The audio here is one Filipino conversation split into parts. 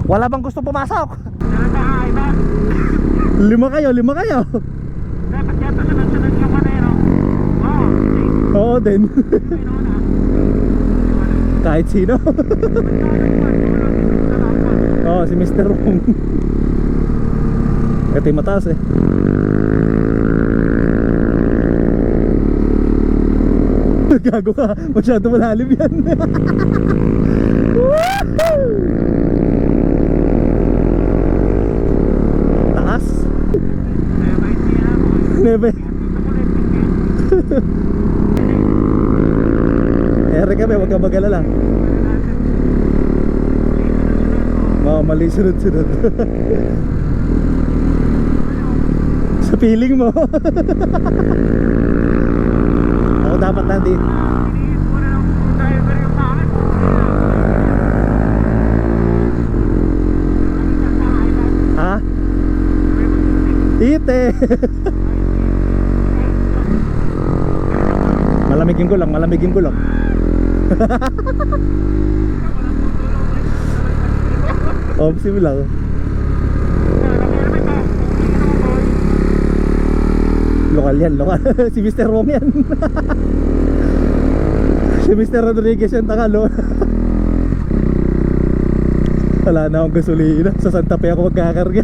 Wala bang gusto pumasok? Iba. Lima kayo. Dapat yata sunod-sunod yung kanero. Oo din. Kahit sino. Oo, si Mr. Wong. Ito yung mataas eh. Gago ka, masyado malalim yan. Taas. Nebe. Ere kami, huwag ka mag-alala. Oo, mali sunod-sunod. Sa feeling mo. Ako dapat nandito. Ha? Ite. Malamigin ko lang. Opsi mo lang. Lokal yan, lokal. Si Mr. Wong yan. Si Mr. Rodriguez yan, takalo. Wala na akong gasolina. Sa Santa Fe ako magkakarga.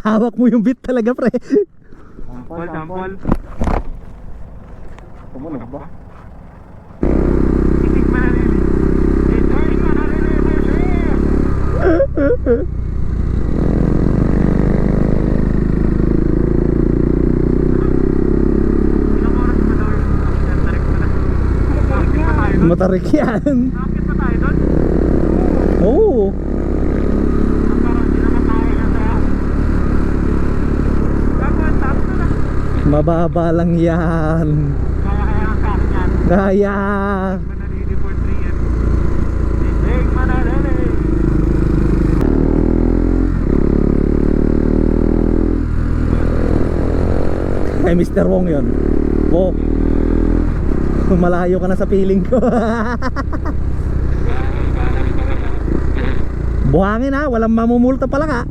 Hawak mo yung beat talaga, pre. Sample. Tumunog ba? Itikman na rin. Itikman na rin. Ilang oras ba daw yung tarik mo na? Matarik yan. Nakakit pa tayo doon? Oo. Parang hindi naman tayo na tayo. Gagawin, tapos na. Mababa lang yan. Kaya ang sa akin yan. Kaya. Manalili for 3 yan. Itikman na rin. Ay, Mr. Wong yun. Oh. Malayo ka na sa feeling ko. Buhangin ha, walang mamumulta pala ka.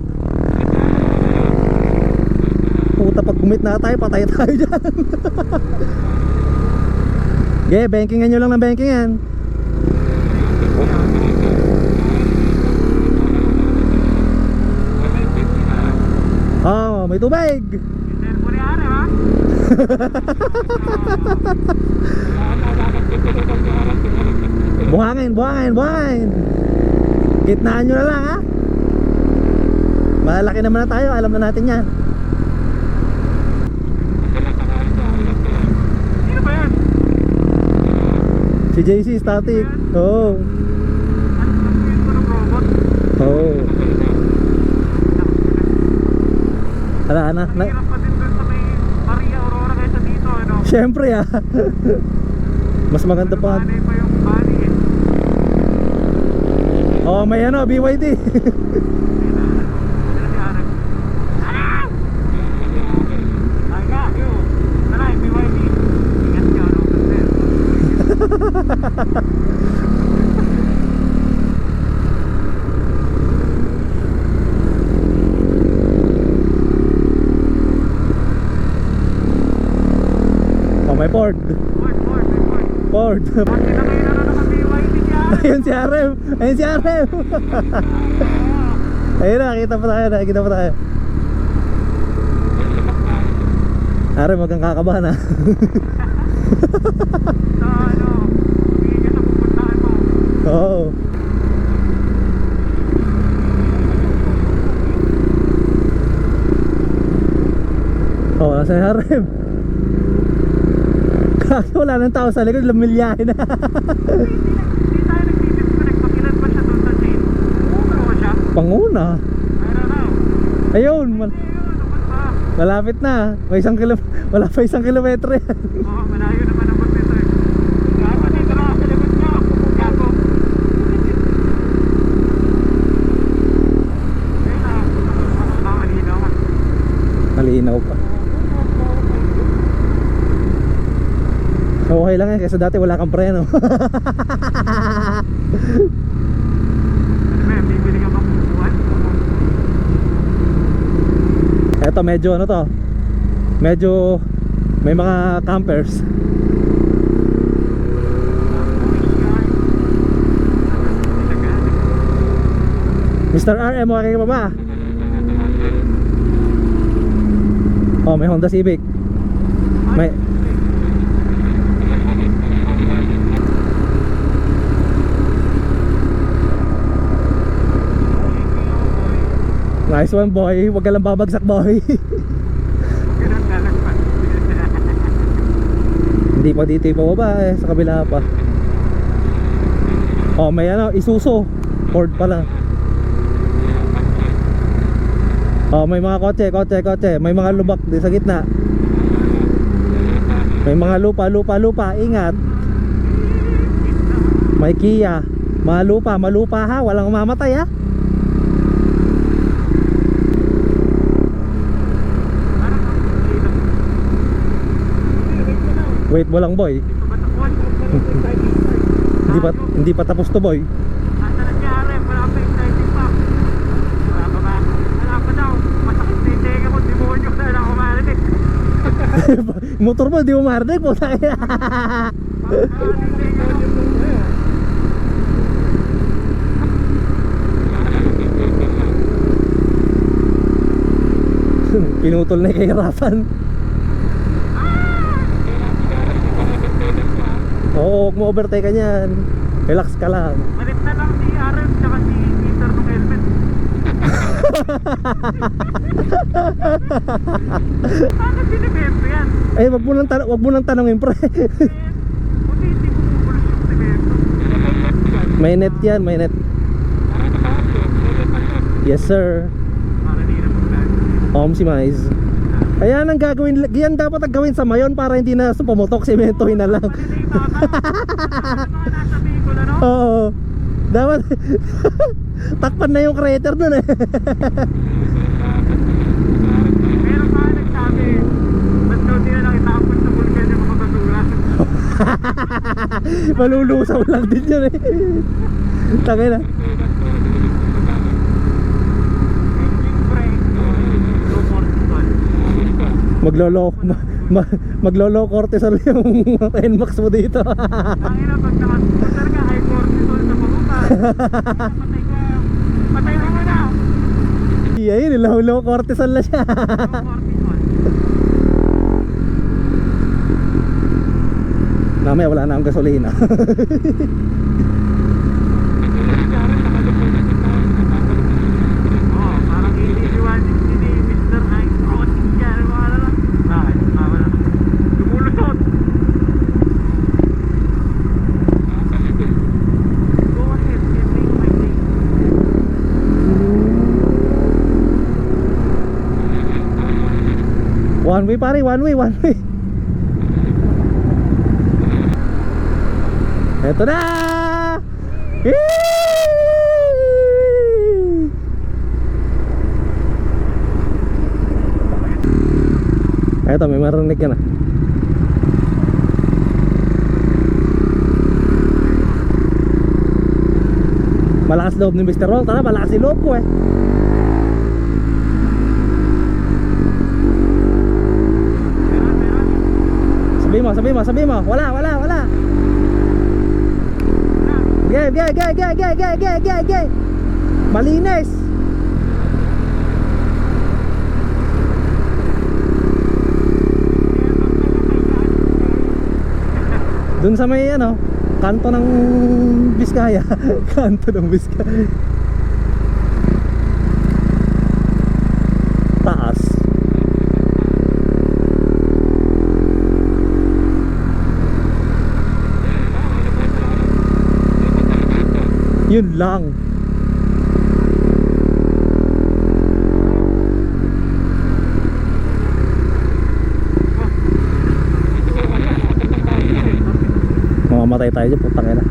Puta, pag gumit na tayo, patay tayo dyan. Okay, bankingan nyo lang ng bankingan. Oh, may tubig. Cellphone yan, ha? Buhangin. Gitnaan nyo na lang ha. Malaki naman na tayo, alam na natin yan. Sino ba yan? Si JC static. Oo. Ano yun ko ng robot? Oo. Wala na. Hirap pa din doon sa may Maria Aurora kaysa dito, ano? Siyempre ah. Mas maganda pa. Banay pa yung bani eh. Oh, may ano, BYD. Sino si Arab? Ah! Ay nga, yun. Tara, BYD. Ingat nyo, ano? Oh, may Ford. Ford. Bakit na kayo na naman BYD niya? Ayun si RM. Ayun na, kita pa tayo. RM, wag kang kakabahan ha. Sa ano, hindi ka sa pupuntahan mo. Oo. Oh, nasa RM. Kasi wala nang tao sa likod, lamilyahin na. Hindi tayo nag-disconnect. Pakilan ba siya doon sa chain? Ano ba siya? Panguna. I don't know. Ayun, Ayun, naman pa. malapit na. May wala pa 1 kilometro yan. Oo, malayo naman ang magpito eh. Gago, dito na sa likod niyo. Gago. Ayun na. Malinaw. Malinaw pa. Okay lang yan kasi dati wala kang preno. Ito medyo ano to, medyo may mga campers. Mr. RM, okay ka pa ba? Oh, may Honda Civic. May nice one boy, huwag ka lang babagsak boy. Hindi pa dito ipababa eh, sa kabila pa. Oh, may ano, Isuzu Ford pala. Oh, may mga kotse. May mga lubak din sa gitna. May mga lupa. Ingat. May Kia. Malupa ha, walang mamatay ha. Wait mo lang boy. Hindi pa tapos to boy. Motor mo, di mo marinig po tayo. Pinutol na yung kahirapan. Oo, huwag mo overtake ka niyan. Relax ka lang. Malit na lang si RM tsaka si Peter ng helmet. Paano sinimento yan? Ay, wag mo nang tanongin pre. Buti hindi mo pupulos yung simento. May net yan, may net. Yes sir. Para di na maglag. Si Mais. Ayan ang gagawin, yan dapat ang gawin sa mayon para hindi na supumotok, sementohin na lang. Mali na yung baba. Mga nasa Bicol ano? Oo. Dapat takpan na yung crater dun eh. Pero pa nagsabi, ba't daw di na lang itapon sa bulkan yung mga basura? Malulusaw lang din yun eh. Tangin na. Engine brake, low cortisol. Maglolo cortisol yung NMAX mo dito. Tangina pag naman, talaga high cortisol sa pamuka. Patay mo muna. Ayun, low cortisol na siya. Low cortisol. Mamaya wala na akong gasolina. Oo, parang iniiwan ni Mr. Nice. Oo, siya, ano ba lang? Wala. Lumulusot. Go ahead, take my name. One way pare, one way. Eto na! Eto, may marinig ka na. Malakas loob ni Mr. Roll. Tara, malakas yung loob ko eh. Sabi mo. Wala. Gay. Malinis. Dun sa may ano, kanto ng Biskaya. Kanto ng Biskaya. Taas. Yun lang. Mamamatay tayo dyan, putang ina.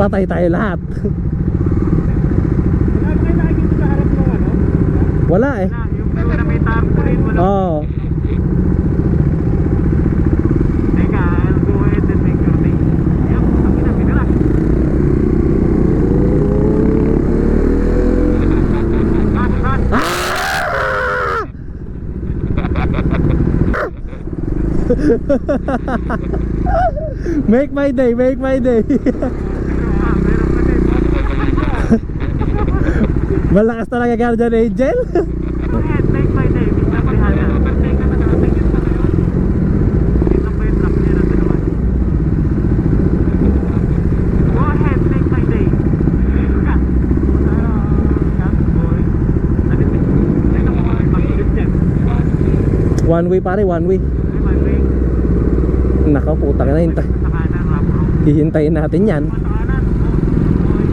patay tayo lahat. Wala ba kayo nakikita sa harap ng ano? Wala eh. Na, yung na may tarpaulin, wala. Oo. Teka, I'll go ahead and make your day. Yup, sabi na, pinala. Make my day, make my day. Meron pa din. Malakas talaga Guardian Angel. Go ahead, make my day. Mr. Tejada. Ito pa yung truck niya na dalawa. Go ahead, make my day. Cut. Cut, boy. Ito mo mga pag-ilit niya. One way pare, one way. Ay, my way. Nakaw, putang na hintay. Sa kanan, rough road. Hihintayin natin yan. Sa kanan. Boy.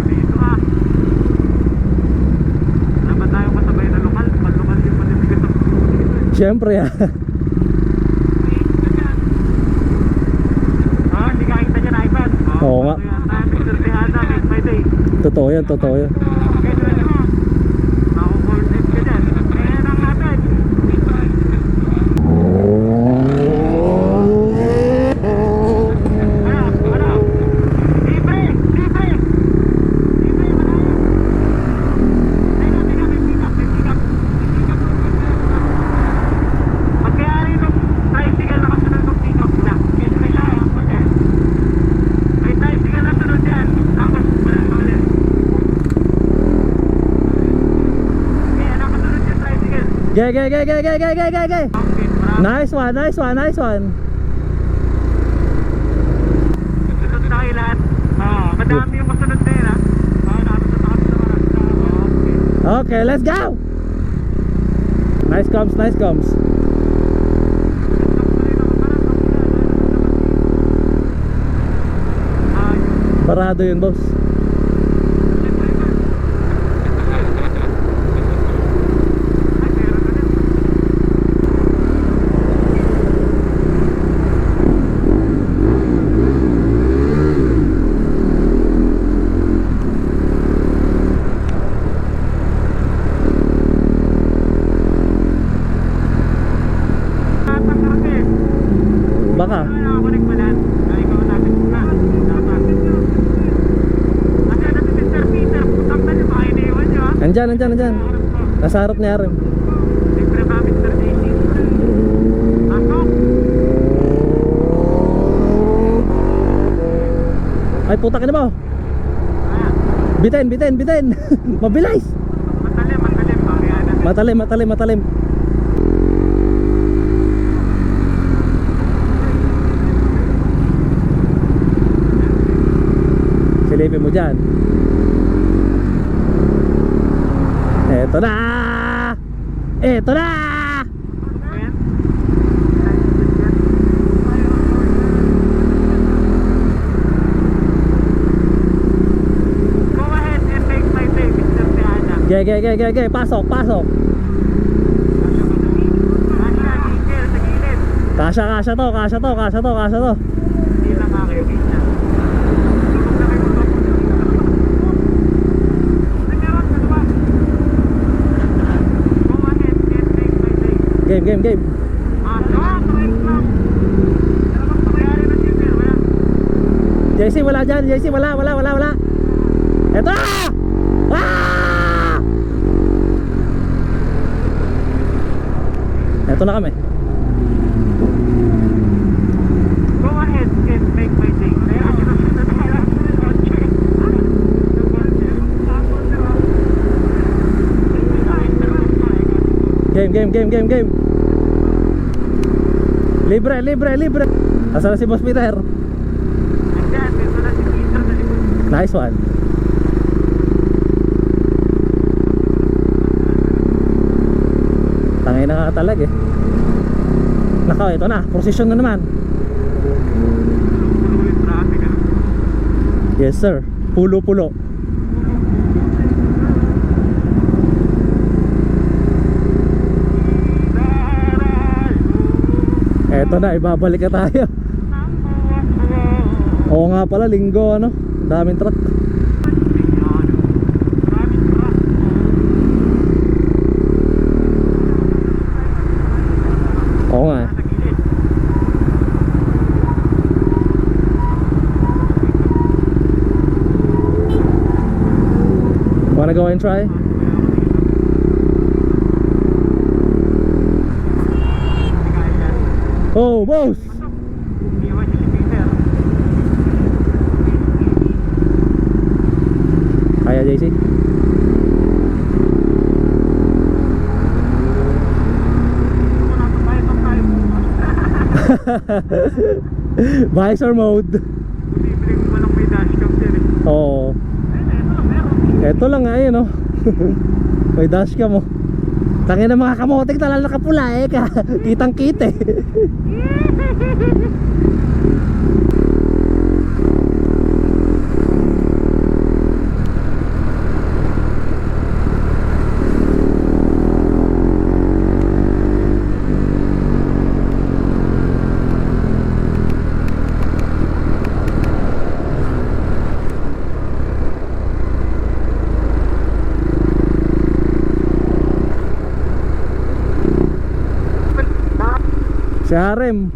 Dito ah. Dapat tayo kasabay na lokal. Malokal yung malibigat ang Siyempre ah. ah, hindi ka kita dyan, iPad. Oo nga. Mr. Tejada, make my day. Totoo yan, totoo yan. Mako-coordinate ka dyan. Kaya lang natin. Ano? Libre! Libre! Libre, malayo. Teka, may pick up. Pagkayari nung tricycle na kasunod ng pick up na. Libre lang. May tricycle na sunod yan. Tapos wala ulit. Kaya nakasunod yung tricycle. Gay. Okay, marami. Nice one. Sunod na kayo lahat. Oo, madami yung masunod na yun ha. Oo, nakasunod na kami sa marami. Okay. Okay, let's go. Nice comms. Parado yun, boss. Baka. Nandyan. Nasa harap ni Arim. Ay, puta ka na mo. Bitin. Mabilis. Matalim. Silipin mo dyan. Eto na. Go ahead and make my day, Mr. Tejada. Gay. Pasok. Kasya to. Hindi lang kayo kita. Go ahead and make my day. Game. Correct lang. Ano bang pangyayari na dito? Wala. JC wala dyan. Wala. Eto na. Eto na kami. Go ahead and make my day. Game. Libre. Asa na si Boss Peter? Ayan, dito na si Peter sa likod. Nice one. Tangay na nga talaga eh. Nakaw, ito na. Prosesyon na naman. Pulo yung traffic ah. Yes sir. Pulo. Eto na, ibabalik na tayo. Oo nga pala, linggo ano, daming truck. Oo nga. Wanna go and try? Oh, boss! Kaya, JC? Visor mode. Oo. Ito lang nga yun, oh. May dashcam, oh. Tangin na mga kamoting talaga nakapula eh ka. Kitang kita eh. Si Harem,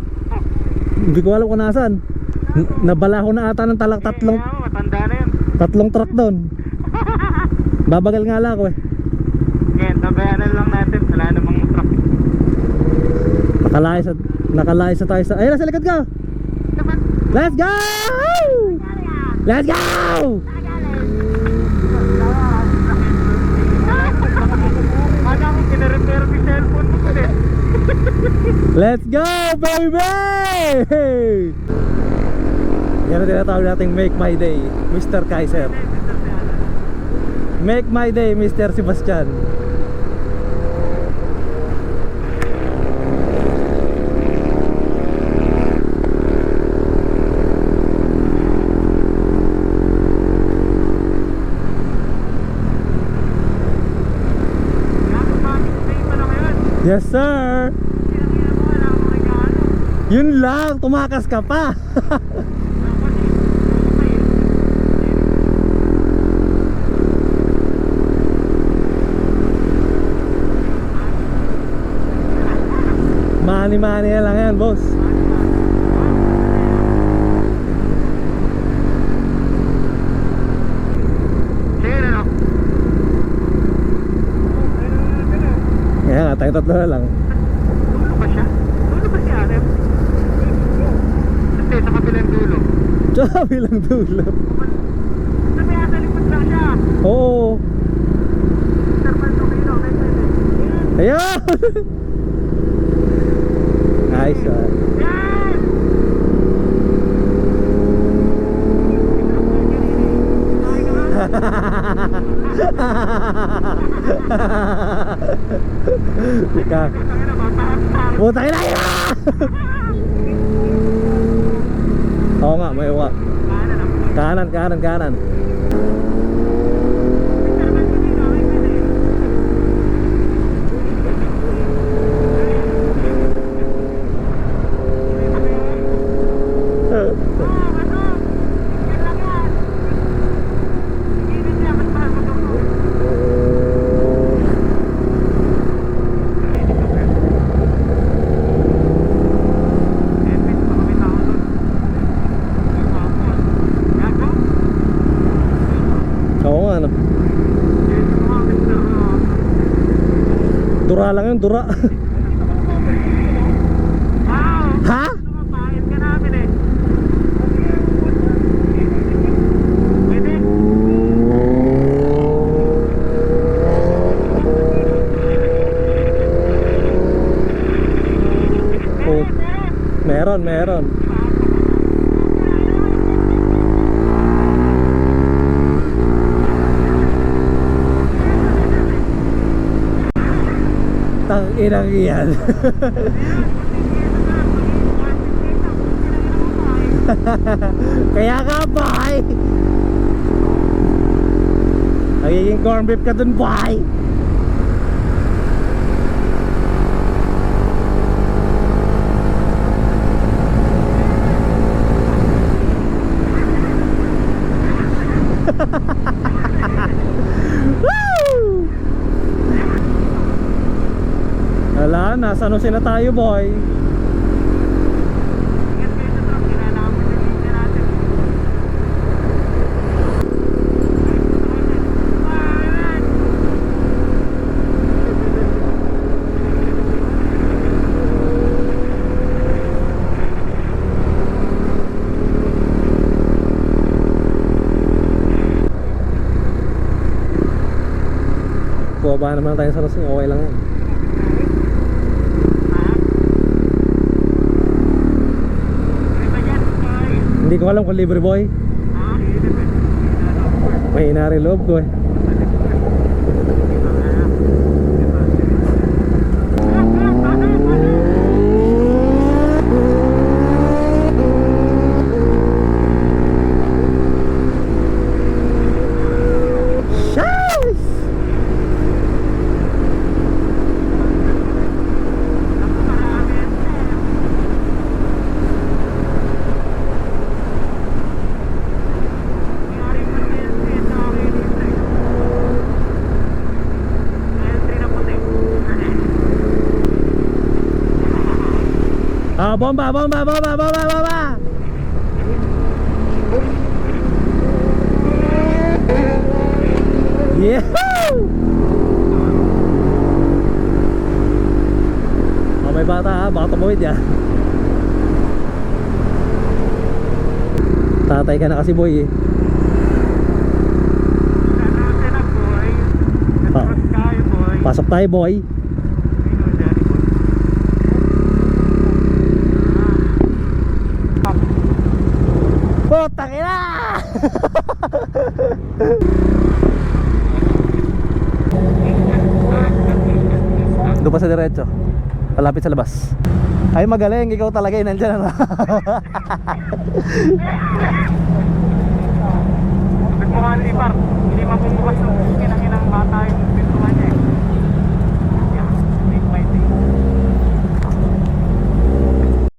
hindi ko alam kung nasan. Nabala ko na ata ng Matanda na yun. tatlong truck doon. Babagal nga lang ako eh. Ngayon, tabayanan lang natin. Wala namang truck. Nakalayas na tayo sa... Ayun na, sa likod ka! Let's go! Let's go! Ano akong kinarepair yung cellphone mo kasi. Let's go, baby! Yan ang tinatawag nating Make My Day, Mr. Kaiser. Make My Day, Mr. Sebastian. Yes, sir! Yun lang, tumakas ka pa. Mani-mani lang yan, boss. Kaya nga, tayo tatlo na lang. Dulo ba siya? Dulo ba si Arem? Kasi sa kabilang dulo. Sa bilang dulo. Sabi sa likod lang siya. Oo. Sarpan to kayo. Ayan! Nice one. Yan! Ka. Puta ka na yun! Oo nga, may uwa. Kanan, kanan, kanan. Oo nga, no. Dura lang yun, dura. Ha? Lumapahit ka namin eh. Pwede? Oh, meron, meron. Tang inang iyan. Kaya nga, boy. Nagiging corn beef ka dun, boy. Nasa ano sila tayo, boy. Ingat kayo sa truck, kinalaman na linya natin. Alright! Bumaba naman tayo sa lasing, okay lang yan. Iba dyan, boy. Hindi ko alam kung libre, boy. May inari loob ko eh. Yes! Ah, bomba, bomba, bomba, bomba, bomba! Yehoo! Oh, may bata ha, baka tumawid ya. Tatay ka na kasi, boy eh. Pasok tayo, boy. Putang ina! Doon pa sa diretso. Malapit sa labas. Ay magaling, ikaw talaga yun, nandyan ano.